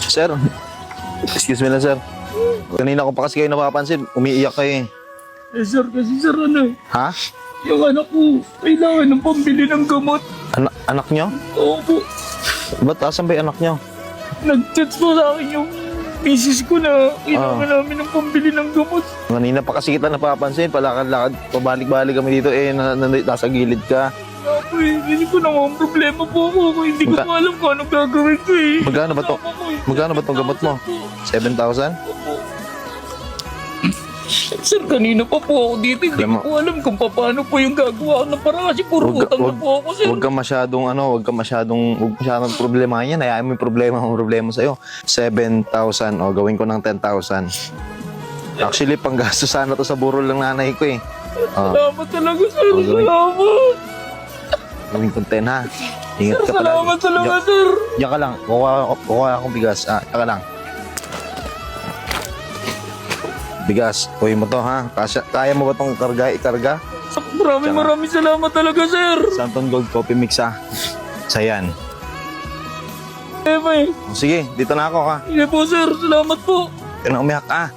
Sir, excuse me lang, sir. Kanina ko pa kasi kayo napapansin, umiiyak kayo eh. Eh sir, kasi sir ano, Ha? yung anak ko, kailangan ng pambili ng gamot. Anak nyo? Oo po, Ba't asan ba yung anak nyo? nag-chat po sa akin yung misis ko na kailangan namin ng pambili ng gamot. Kanina pa kasi kita napapansin, palakad-lakad, pabalik-balik kami dito eh, nasa gilid ka. Kaya po eh, hindi ko naman problema po ako. Hindi ko Magka- pa alam kung anong gagawin ko eh. Magkano ba to? Kasama ko eh. Magkano ba tong gamot mo? 7,000? Opo. Sir, kanina pa po ako dito. Hindi Alam mo- ko po alam kung paano po yung gagawa ko ng parang kasi puro utang na po ako, sir. Huwag kang masyadong problema yan. Hayaan mo yung problema sa'yo. 7,000, o gawin ko ng 10,000. Actually, panggastos sana to sa burol ng nanay ko eh. Salamat talaga, sir. Oh, gawin. Salamat. Gawin ko 10 ha. Ingat Sir, ka pala. salamat talaga, sir. Diyan ka lang. Kuha akong bigas. Diyan ka lang. Bigas. Kuhin mo to ha. Kaya mo ba itong ikarga? Maraming salamat talaga, sir. Santon Gold Coffee Mix ha. Sa yan. Eh, may. Sige, dito na ako ha. Sige po, sir. Salamat po. Kaya na umiyak ha.